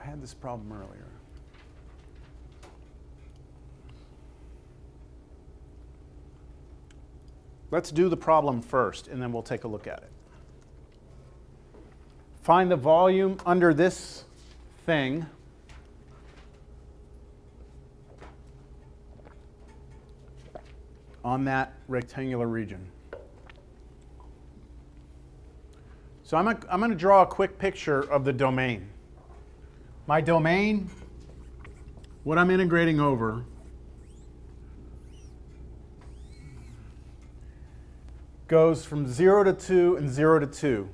I had this problem earlier. Let's do the problem first, and then we'll take a look at it. Find the volume under this thing on that rectangular region. So I'm going to draw a quick picture of the domain. My domain, what I'm integrating over, goes from 0 to 2 and 0 to 2.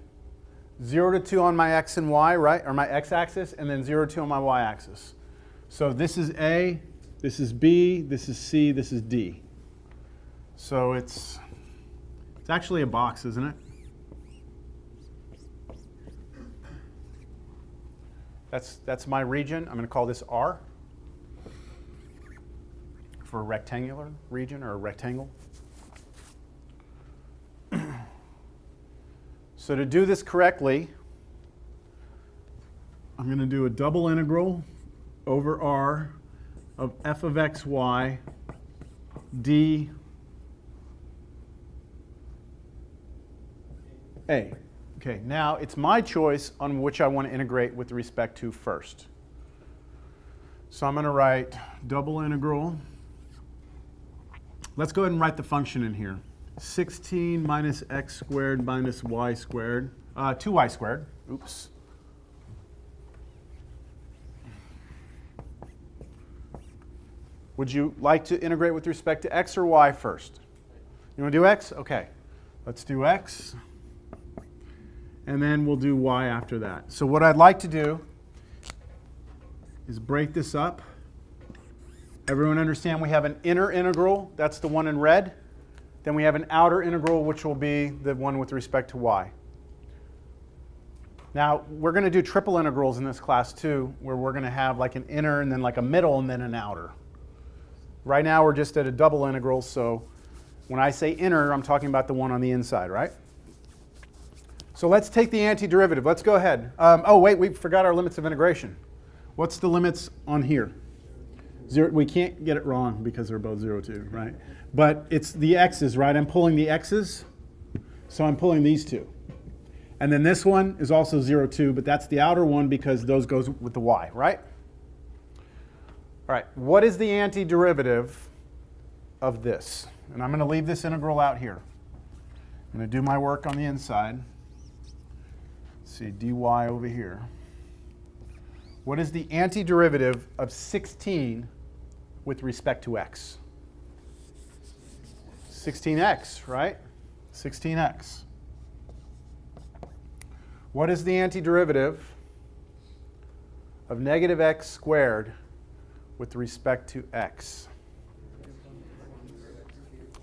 0 to 2 on my x and y, right, or my x-axis, and then 0 to 2 on my y-axis. So this is A, this is B, this is C, this is D. So it's actually a box, isn't it? That's my region. I'm going to call this R for a rectangular region or a rectangle. So to do this correctly, I'm going to do a double integral over R of f of x, y, d a. Okay, now it's my choice on which I want to integrate with respect to first. So I'm going to write double integral. Let's go ahead and write the function in here. 16 minus x squared minus y squared, 2y squared, oops. Would you like to integrate with respect to x or y first? You want to do x? Okay, let's do x. And then we'll do y after that. So what I'd like to do is break this up. Everyone understand we have an inner integral, that's the one in red. Then we have an outer integral, which will be the one with respect to y. Now, we're going to do triple integrals in this class too, where we're going to have like an inner and then like a middle and then an outer. Right now we're just at a double integral, so when I say inner, I'm talking about the one on the inside, right? So let's take the antiderivative. Let's go ahead. Oh, wait, we forgot our limits of integration. What's the limits on here? 0, we can't get it wrong because they're both 0, 2, right? But it's the x's, right? I'm pulling the x's, so I'm pulling these two. And then this one is also 0, 2, but that's the outer one because those goes with the y, right? All right, what is the antiderivative of this? And I'm going to leave this integral out here. I'm going to do my work on the inside. Let's see, dy over here. What is the antiderivative of 16 with respect to x? 16x, right? 16x. What is the antiderivative of negative x squared with respect to x?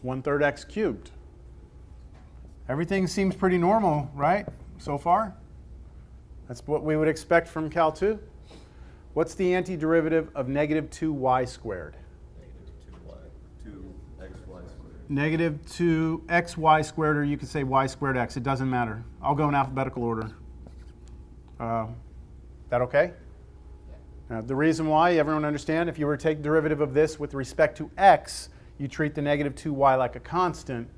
1/3 x cubed. Everything seems pretty normal, right, so far? That's what we would expect from Cal 2. What's the antiderivative of negative 2y squared? Negative 2xy squared, or you could say y squared x. It doesn't matter. I'll go in alphabetical order. That okay? Now, the reason why, everyone understand, if you were to take derivative of this with respect to x, you treat the negative 2y like a constant,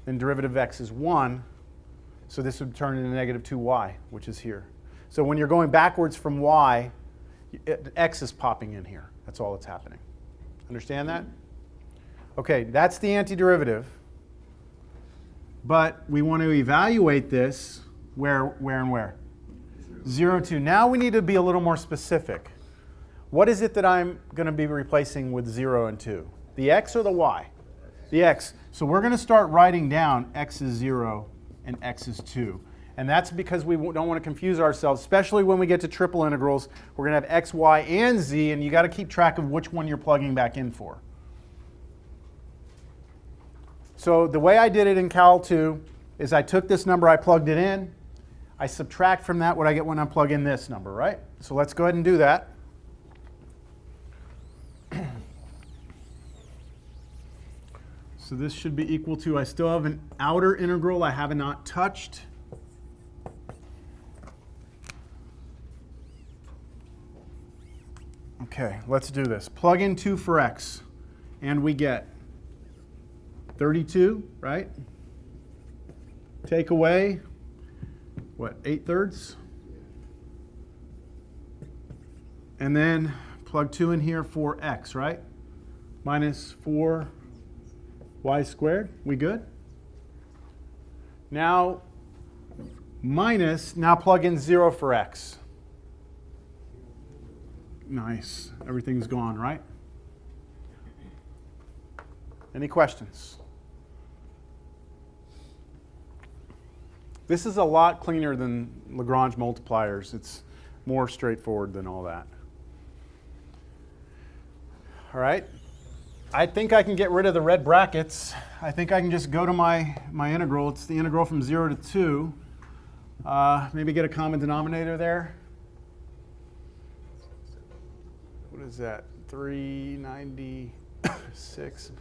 then derivative of x is 1. So this would turn into negative 2y, which is here. So when you're going backwards from y, x is popping in here. That's all that's happening. Understand that? Okay, that's the antiderivative. But we want to evaluate this where and where? 0, 2. Now we need to be a little more specific. What is it that I'm going to be replacing with 0 and 2? The x or the y? The x. So we're going to start writing down x is 0 and x is 2. And that's because we don't want to confuse ourselves, especially when we get to triple integrals. We're going to have x, y, and z, and you got to keep track of which one you're plugging back in for. So the way I did it in Cal 2 is I took this number, I plugged it in. I subtract from that what I get when I plug in this number, right? So let's go ahead and do that. So this should be equal to, I still have an outer integral I have not touched. Okay, let's do this. Plug in 2 for x, and we get 32, right? Take away, what, 8/3? And then plug 2 in here for x, right? Minus 4y squared. We good? Now, now plug in 0 for x. Nice. Everything's gone, right? Any questions? This is a lot cleaner than Lagrange multipliers. It's more straightforward than all that. All right. I think I can get rid of the red brackets. I think I can just go to my integral. It's the integral from 0 to 2. Maybe get a common denominator there. What is that? 396.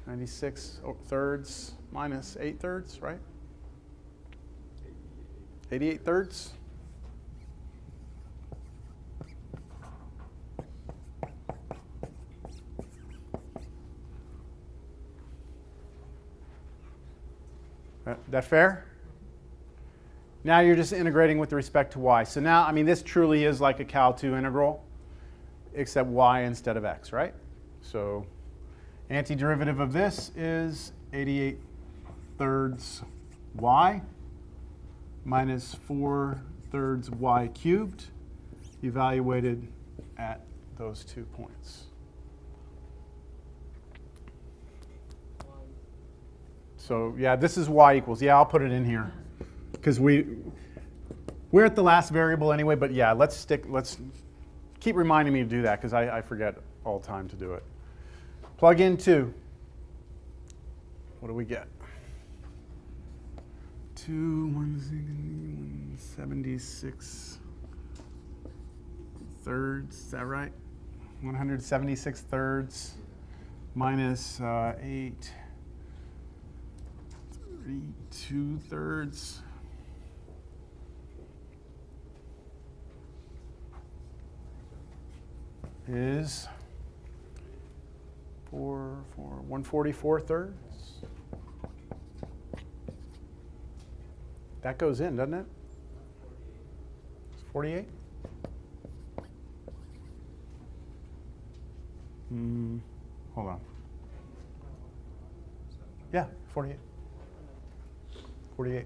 96 thirds minus 8/3, right? 88/3. That fair? Now you're just integrating with respect to y. So now, I mean, this truly is like a Cal 2 integral, except y instead of x, right? So antiderivative of this is 88/3 y minus 4/3 y cubed, evaluated at those 2 points. So yeah, this is y equals. Yeah, I'll put it in here because we're at the last variable anyway. But yeah, let's keep reminding me to do that because I forget all the time to do it. Plug in 2. What do we get? 176 thirds. Is that right? 176 thirds minus 8. 2/3 is 144 thirds. That goes in, doesn't it? 48? Hold on. Yeah, 48. 48.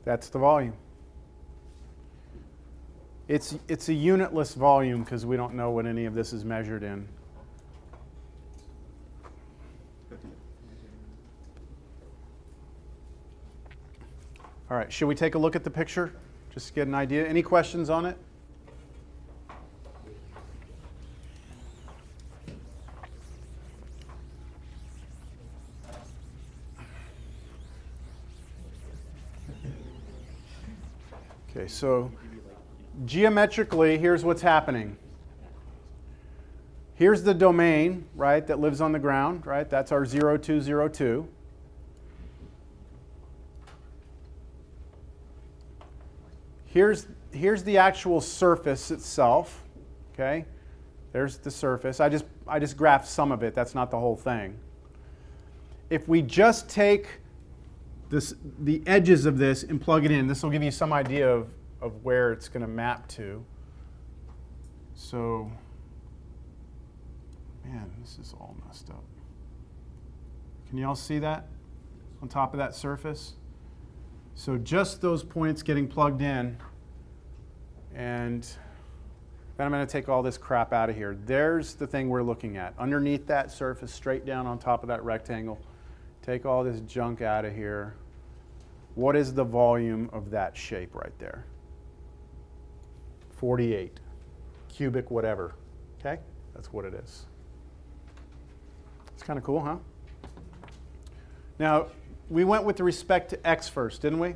That's the volume. It's a unitless volume because we don't know what any of this is measured in. All right, should we take a look at the picture just to get an idea? Any questions on it? Okay, so geometrically, here's what's happening. Here's the domain, right, that lives on the ground, right? That's our 0, 2, 0, 2. Here's the actual surface itself, okay? There's the surface. I just graphed some of it. That's not the whole thing. If we just take the edges of this and plug it in, this will give you some idea of where it's going to map to. So, man, this is all messed up. Can you all see that on top of that surface? So just those points getting plugged in, and then I'm going to take all this crap out of here. There's the thing we're looking at. Underneath that surface, straight down on top of that rectangle, take all this junk out of here. What is the volume of that shape right there? 48 cubic whatever. Okay? That's what it is. It's kind of cool, huh? Now, we went with respect to x first, didn't we?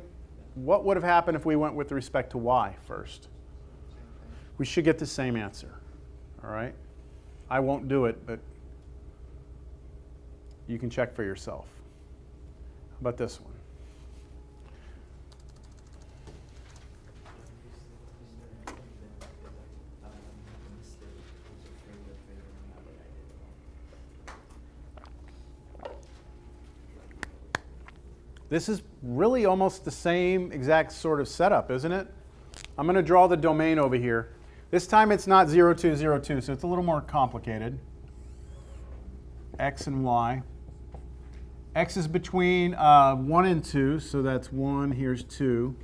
What would have happened if we went with respect to y first? We should get the same answer. All right? I won't do it, but you can check for yourself. about this one? This is really almost the same exact sort of setup, isn't it? I'm going to draw the domain over here. This time it's not 0, 2, 0, 2, so it's a little more complicated. X and Y. X is between 1 and 2, so that's 1, here's 2.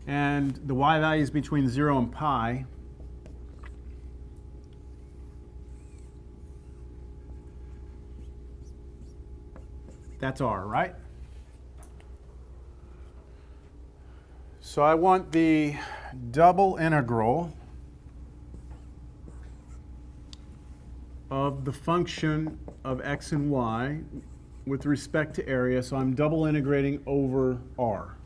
And the Y value is between 0 and pi. That's R, right? So I want the double integral of the function of x and y with respect to area. So I'm double integrating over R.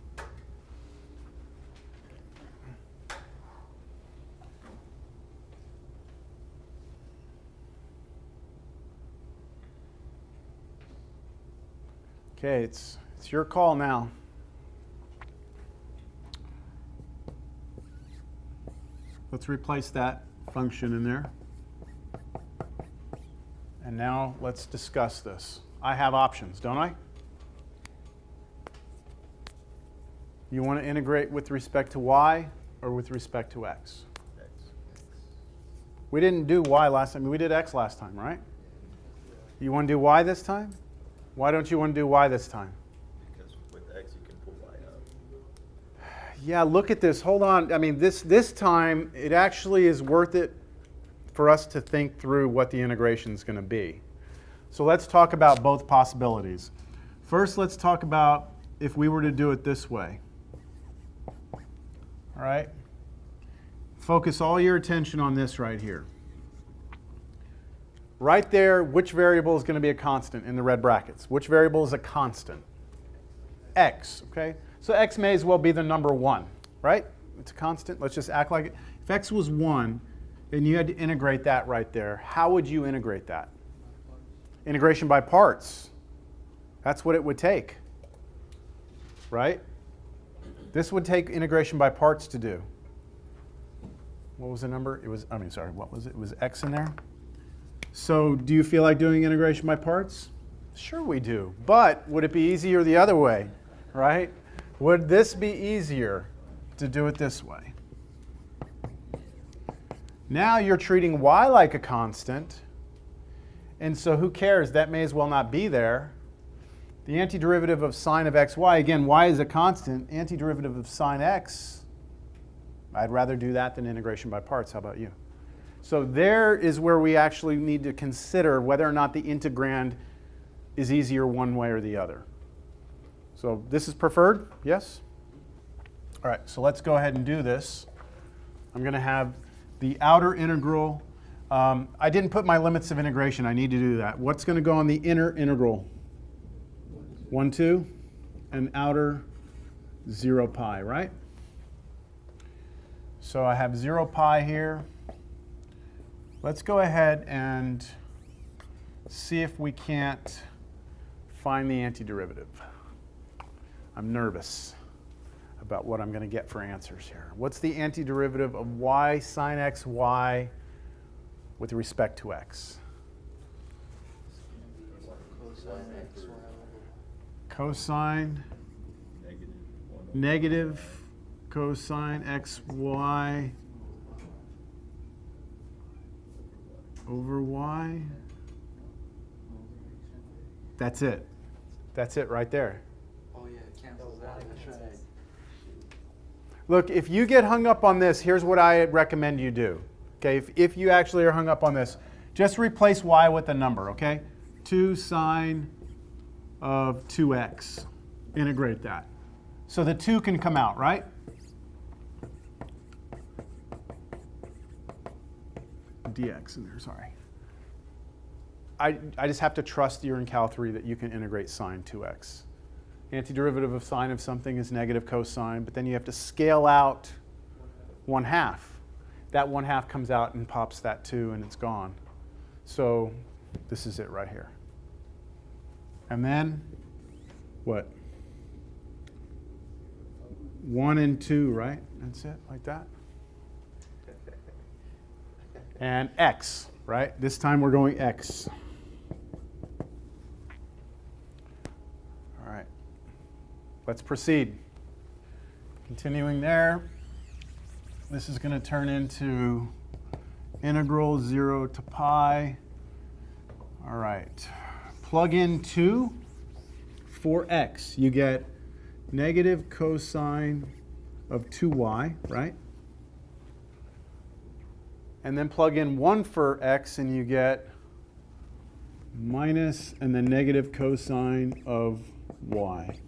Okay, it's your call now. Let's replace that function in there. And now let's discuss this. I have options, don't I? You want to integrate with respect to y or with respect to x? We didn't do y last time. We did x last time, right? You want to do y this time? Why don't you want to do y this time? Because with x you can pull y up. Yeah, look at this. Hold on. I mean, this time, it actually is worth it for us to think through what the integration is going to be. So let's talk about both possibilities. First, let's talk about if we were to do it this way. All right? Focus all your attention on this right here. Right there, which variable is going to be a constant in the red brackets? Which variable is a constant? X, okay? So x may as well be the number 1, right? It's a constant. Let's just act like it. If x was 1, and you had to integrate that right there, how would you integrate that? Integration by parts. That's what it would take, right? This would take integration by parts to do. What was the number? It was, what was it? It was x in there. So do you feel like doing integration by parts? Sure we do. But would it be easier the other way, right? Would this be easier to do it this way? Now you're treating y like a constant, and so who cares? That may as well not be there. The antiderivative of sine of xy, again, y is a constant. Antiderivative of sine x, I'd rather do that than integration by parts. How about you? So there is where we actually need to consider whether or not the integrand is easier one way or the other. So this is preferred, yes? All right, so let's go ahead and do this. I'm going to have the outer integral. I didn't put my limits of integration. I need to do that. What's going to go on the inner integral? 1, 2, and outer 0 pi, right? So I have 0 pi here. Let's go ahead and see if we can't find the antiderivative. I'm nervous about what I'm going to get for answers here. What's the antiderivative of y sine x y with respect to x? Cosine negative cosine xy over y. That's it. That's it right there. Oh yeah, it cancels out. That's right. Look, if you get hung up on this, here's what I recommend you do. Okay, if you actually are hung up on this, just replace y with a number, okay? 2 sine of 2x. Integrate that. So the 2 can come out, right? dx in there, sorry. I just have to trust you're in Cal 3 that you can integrate sine 2x. Antiderivative of sine of something is negative cosine, but then you have to scale out 1/2. That 1/2 comes out and pops that 2 and it's gone. So this is it right here. And then what? 1 and 2, right? That's it, like that. And x, right? This time we're going x. All right. Let's proceed. Continuing there, this is going to turn into integral 0 to pi. All right. Plug in 2 for x. You get negative cosine of 2y, right? And then plug in 1 for x, and you get minus and then negative cosine of y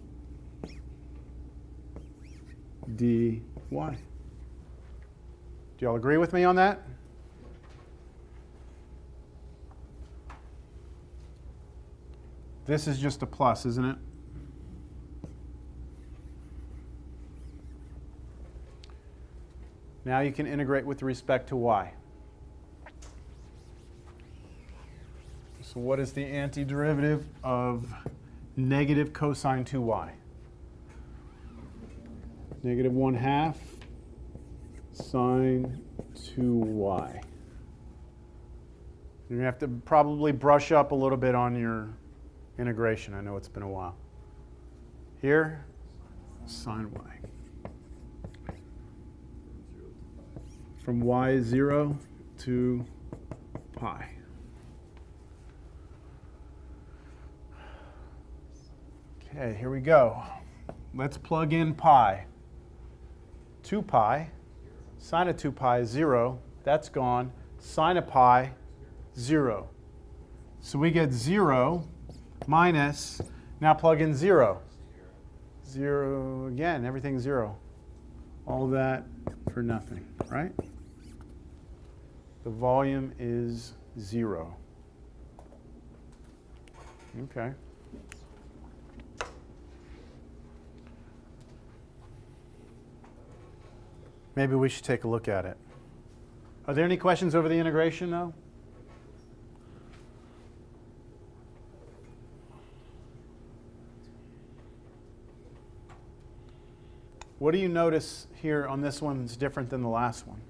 dy. Do y'all agree with me on that? This is just a plus, isn't it? Now you can integrate with respect to y. So what is the antiderivative of negative cosine 2y? Negative 1/2 sine 2y. You're going to have to probably brush up a little bit on your integration. I know it's been a while. Here, sine y. From y 0 to pi. Okay, here we go. Let's plug in pi. 2 pi. Sine of 2 pi is 0. That's gone. Sine of pi, 0. So we get 0 minus, now plug in 0. 0 again, everything's 0. All that for nothing, right? The volume is 0. Okay. Maybe we should take a look at it. Are there any questions over the integration, though? What do you notice here on this one that's different than the last one?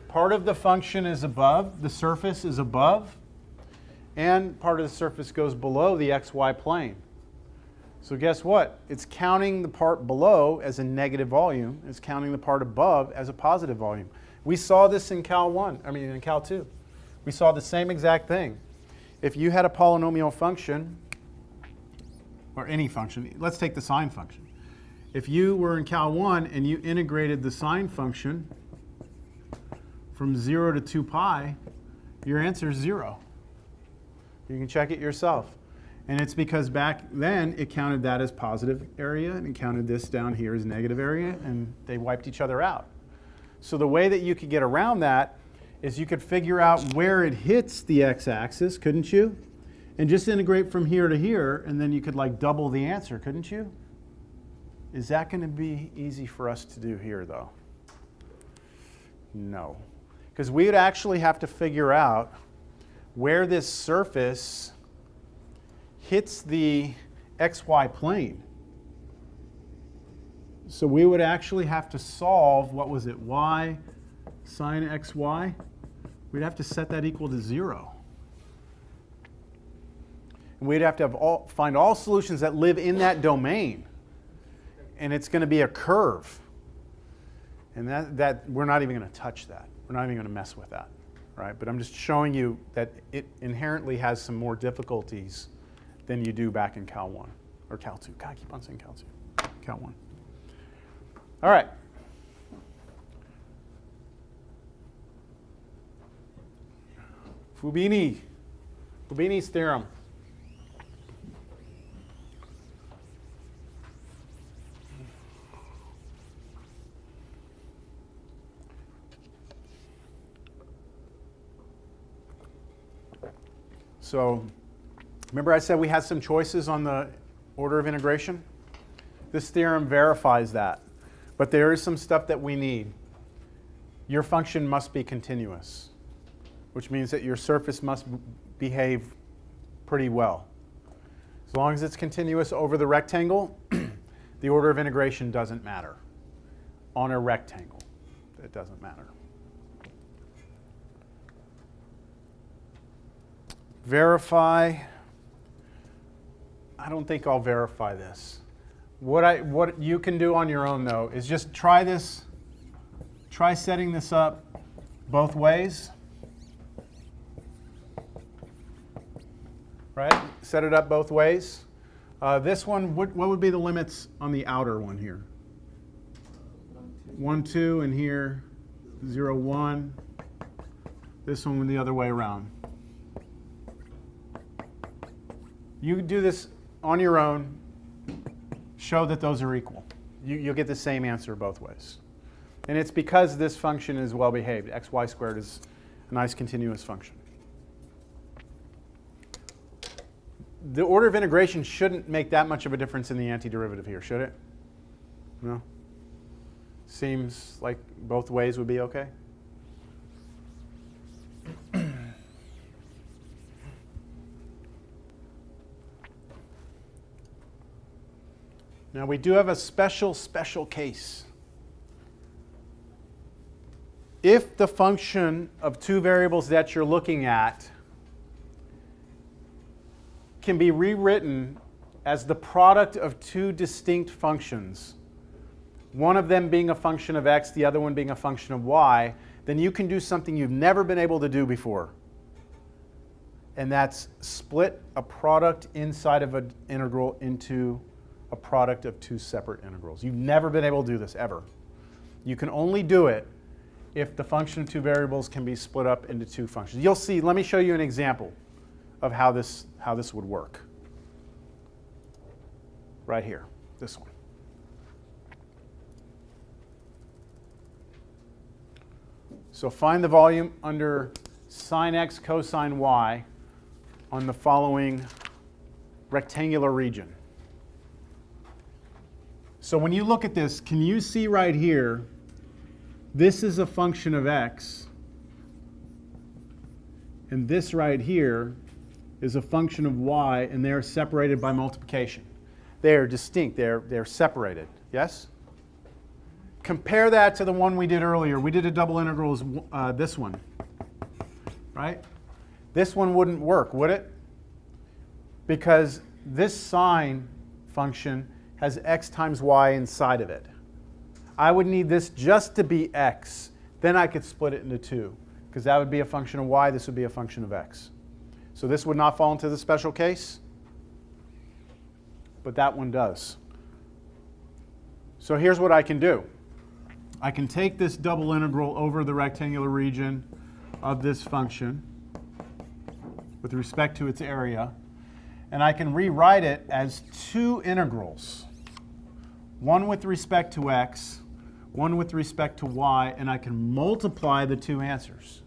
Part of the function is above, the surface is above, and part of the surface goes below the xy plane. So guess what? It's counting the part below as a negative volume. It's counting the part above as a positive volume. We saw this in Cal 2. We saw the same exact thing. If you had a polynomial function, or any function, let's take the sine function. If you were in Cal 1 and you integrated the sine function from 0 to 2 pi, your answer is 0. You can check it yourself. And it's because back then it counted that as positive area and it counted this down here as negative area, and they wiped each other out. So the way that you could get around that is you could figure out where it hits the x-axis, couldn't you? And just integrate from here to here, and then you could like double the answer, couldn't you? Is that going to be easy for us to do here, though? No. Because we would actually have to figure out where this surface hits the xy plane. So we would actually have to solve, what was it, y sine xy? We'd have to set that equal to 0. And we'd have to find all solutions that live in that domain. And it's going to be a curve. And that we're not even going to touch that. We're not even going to mess with that. Right? But I'm just showing you that it inherently has some more difficulties than you do back in Cal 1 or Cal 2. God, I keep on saying Cal 2. Cal 1. All right. Fubini's theorem. So remember I said we had some choices on the order of integration? This theorem verifies that. But there is some stuff that we need. Your function must be continuous, which means that your surface must behave pretty well. As long as it's continuous over the rectangle, The order of integration doesn't matter. On a rectangle, it doesn't matter. Verify. I don't think I'll verify this. What you can do on your own, though, is just try this. Try setting this up both ways. Right? Set it up both ways. This one, what would be the limits on the outer one here? 1, 2, and here 0, 1. This one the other way around. You do this on your own. Show that those are equal. You'll get the same answer both ways. And it's because this function is well behaved. xy squared is a nice continuous function. The order of integration shouldn't make that much of a difference in the antiderivative here, should it? No? Seems like both ways would be okay? Now we do have a special case. If the function of two variables that you're looking at can be rewritten as the product of two distinct functions, one of them being a function of x, the other one being a function of y, then you can do something you've never been able to do before. And that's split a product inside of an integral into a product of two separate integrals. You've never been able to do this, ever. You can only do it if the function of two variables can be split up into two functions. You'll see, let me show you an example of how this would work. Right here, this one. So find the volume under sine x cosine y on the following rectangular region. So when you look at this, can you see right here, this is a function of x, and this right here is a function of y, and they're separated by multiplication. They're distinct, they're separated, yes? Compare that to the one we did earlier. We did a double integral as this one, right? This one wouldn't work, would it? Because this sine function has x times y inside of it. I would need this just to be x. Then I could split it into two, because that would be a function of y, this would be a function of x. So this would not fall into the special case, but that one does. So here's what I can do. I can take this double integral over the rectangular region of this function with respect to its area, and I can rewrite it as two integrals. One with respect to x, one with respect to y, and I can multiply the two answers.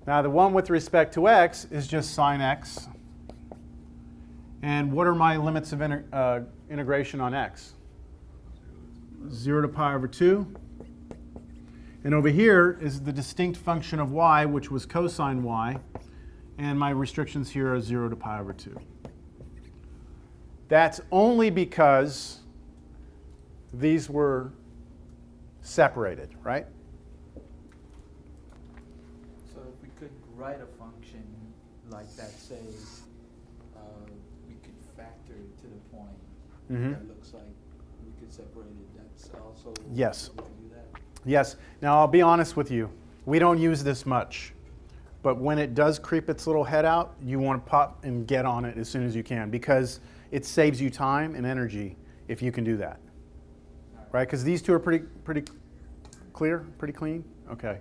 Now the one with respect to x is just sine x. And what are my limits of integration on x? 0 to pi over 2. And over here is the distinct function of y, which was cosine y. And my restrictions here are 0 to pi over 2. That's only because these were separated, right? So if we could write a function like that, say, we could factor it to the point that looks like we could separate it. That's also Yes. we could do that. Yes. Now I'll be honest with you. We don't use this much. But when it does creep its little head out, you want to pop and get on it as soon as you can, because it saves you time and energy if you can do that. Right? Because these two are pretty clear, pretty clean? Okay.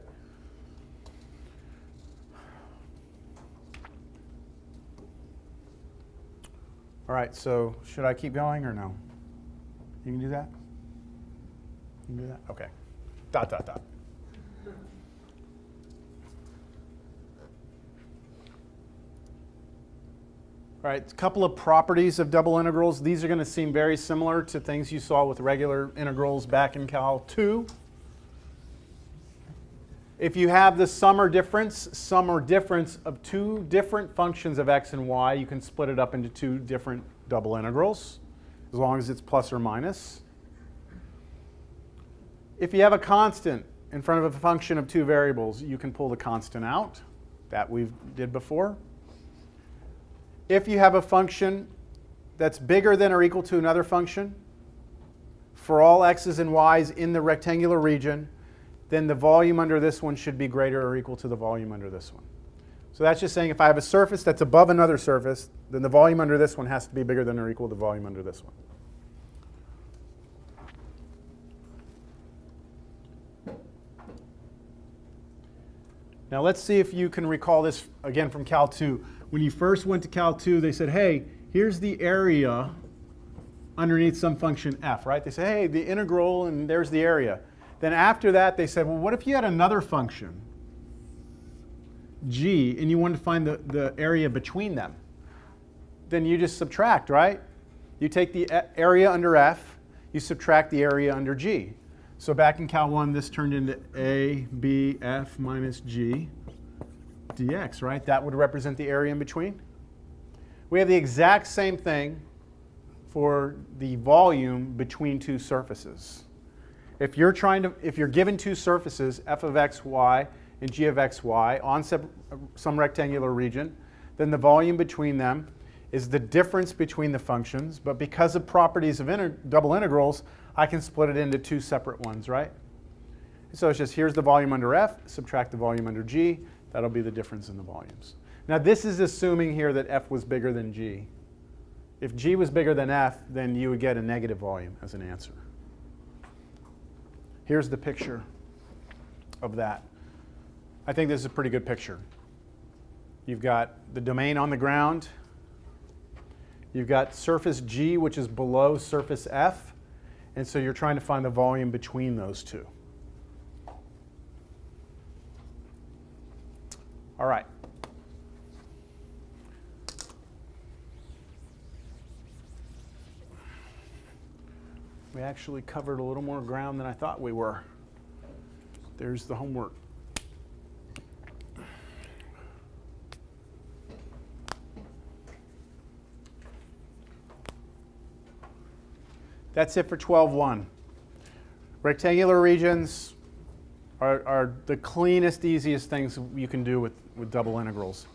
All right, so should I keep going or no? You can do that? You can do that? Okay. Dot, dot, dot. All right, a couple of properties of double integrals. These are going to seem very similar to things you saw with regular integrals back in Cal 2. If you have the sum or difference of two different functions of x and y, you can split it up into two different double integrals. as long as it's plus or minus. If you have a constant in front of a function of two variables, you can pull the constant out. That we did before. If you have a function that's bigger than or equal to another function, for all x's and y's in the rectangular region, then the volume under this one should be greater or equal to the volume under this one. So that's just saying if I have a surface that's above another surface, then the volume under this one has to be bigger than or equal to the volume under this one. Now let's see if you can recall this again from Cal 2. When you first went to Cal 2, they said, hey, here's the area underneath some function f, right? They say, hey, the integral, and there's the area. Then after that, they said, well, what if you had another function, g, and you wanted to find the area between them? Then you just subtract, right? You take the area under f, you subtract the area under g. So back in Cal 1, this turned into a, b, f minus g dx, right? That would represent the area in between. We have the exact same thing for the volume between two surfaces. If you're given two surfaces, f of x, y, and g of x, y, on some rectangular region, then the volume between them is the difference between the functions. But because of properties of double integrals, I can split it into two separate ones, right? So it's just here's the volume under f, subtract the volume under g. That'll be the difference in the volumes. Now this is assuming here that f was bigger than g. If g was bigger than f, then you would get a negative volume as an answer. Here's the picture of that. I think this is a pretty good picture. You've got the domain on the ground. You've got surface g, which is below surface f. And so you're trying to find the volume between those two. All right. We actually covered a little more ground than I thought we were. There's the homework. That's it for 12.1. Rectangular regions are the cleanest, easiest things you can do with double integrals.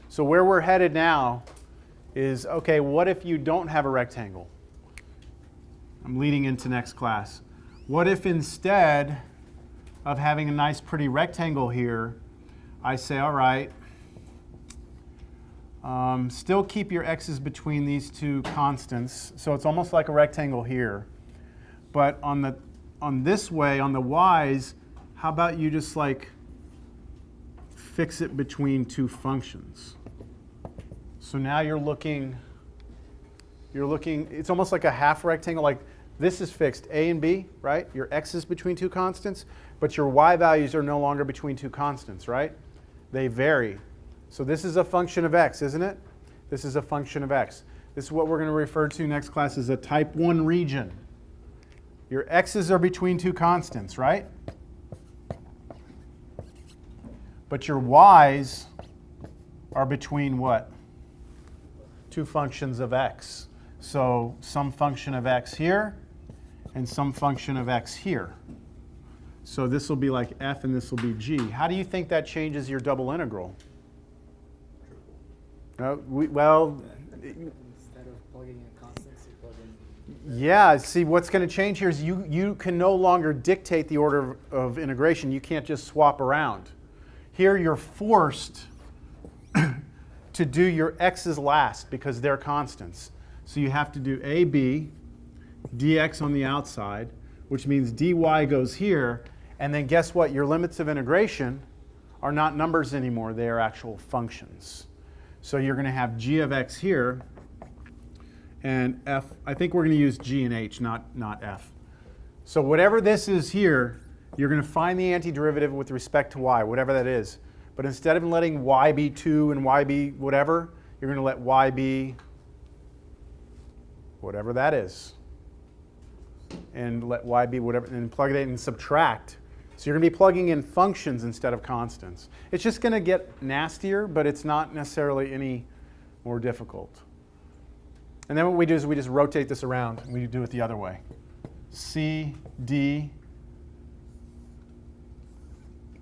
So where we're headed now is, okay, what if you don't have a rectangle? I'm leading into next class. What if instead of having a nice pretty rectangle here, I say, all right, still keep your x's between these two constants. So it's almost like a rectangle here. But on this way, on the y's, how about you just like fix it between two functions? So now you're looking, it's almost like a half rectangle. Like this is fixed, a and b, right? Your x is between two constants, but your y values are no longer between two constants, right? They vary. So this is a function of x, isn't it? This is a function of x. This is what we're going to refer to next class as a type 1 region. Your x's are between two constants, right? But your y's are between what? Two functions of x. So some function of x here and some function of x here. So this will be like f and this will be g. How do you think that changes your double integral? Well, instead of plugging in constants, you plug in. Yeah, see, what's going to change here is you can no longer dictate the order of integration. You can't just swap around. Here you're forced to do your x's last because they're constants. So you have to do ab dx on the outside, which means dy goes here. And then guess what? Your limits of integration are not numbers anymore. They are actual functions. So you're going to have g of x here, and f, I think we're going to use g and h, not f. So whatever this is here, you're going to find the antiderivative with respect to y, whatever that is. But instead of letting y be 2 and y be whatever, you're going to let y be whatever that is. And let y be whatever, and plug it in and subtract. So you're going to be plugging in functions instead of constants. It's just going to get nastier, but it's not necessarily any more difficult. And then what we do is we just rotate this around, and we do it the other way. C, D,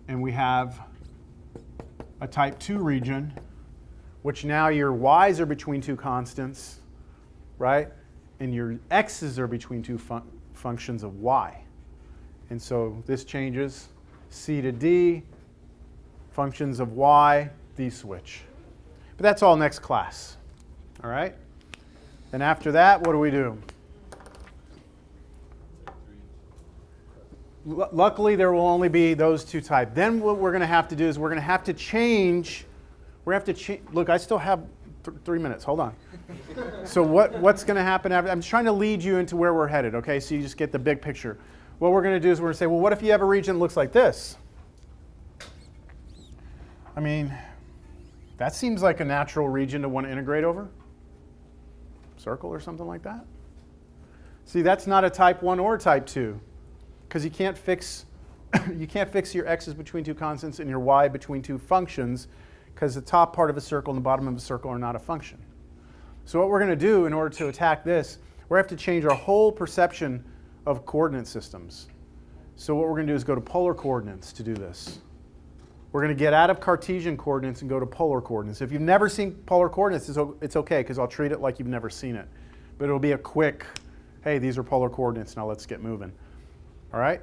and we have a type 2 region, which now your y's are between two constants, right? And your x's are between two functions of y. And so this changes. C to D, functions of y, these switch. But that's all next class, all right? And after that, what do we do? Luckily, there will only be those two types. Then what we're going to have to do is we're going to have to change. Look, I still have 3 minutes. Hold on. So what's going to happen after? I'm just trying to lead you into where we're headed, okay? So you just get the big picture. What we're going to do is we're going to say, well, what if you have a region that looks like this? I mean, that seems like a natural region to want to integrate over. Circle or something like that. See, that's not a type 1 or type 2. Because you can't fix your x's between two constants and your y between two functions, because the top part of a circle and the bottom of a circle are not a function. So what we're going to do in order to attack this, we have to change our whole perception of coordinate systems. So what we're going to do is go to polar coordinates to do this. We're going to get out of Cartesian coordinates and go to polar coordinates. If you've never seen polar coordinates, it's okay, because I'll treat it like you've never seen it. But it'll be a quick, hey, these are polar coordinates, now let's get moving. All right?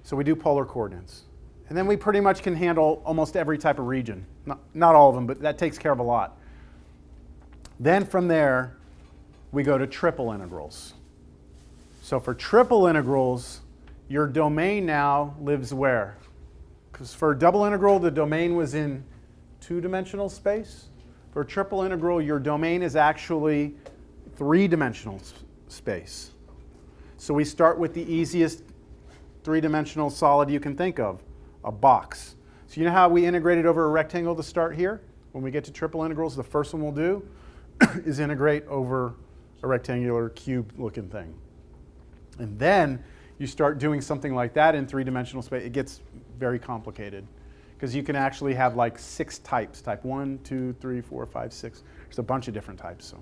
So we do polar coordinates. And then we pretty much can handle almost every type of region. Not all of them, but that takes care of a lot. Then from there, we go to triple integrals. So for triple integrals, your domain now lives where? Because for a double integral, the domain was in two-dimensional space. For a triple integral, your domain is actually three-dimensional space. So we start with the easiest three-dimensional solid you can think of, a box. So you know how we integrated over a rectangle to start here? When we get to triple integrals, the first one we'll do is integrate over a rectangular cube-looking thing. And then you start doing something like that in three-dimensional space. It gets very complicated, because you can actually have like 6 types, type 1, 2, 3, 4, 5, 6. There's a bunch of different types. So.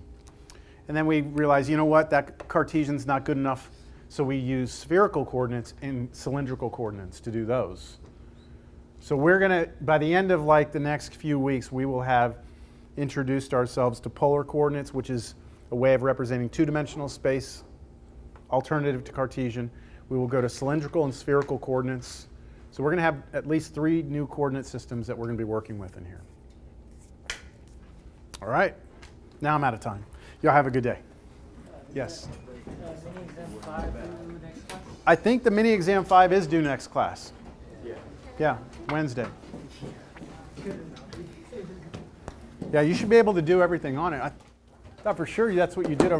And then we realize, you know what, that Cartesian's not good enough. So we use spherical coordinates and cylindrical coordinates to do those. So we're going to, by the end of like the next few weeks, we will have introduced ourselves to polar coordinates, which is a way of representing two-dimensional space, alternative to Cartesian. We will go to cylindrical and spherical coordinates. So we're going to have at least 3 new coordinate systems that we're going to be working with in here. All right. Now I'm out of time. Y'all have a good day. Yes? Mini exam 5 due next class? I think the mini exam 5 is due next class. Yeah, Wednesday. Yeah, you should be able to do everything on it. I thought for sure that's what you did over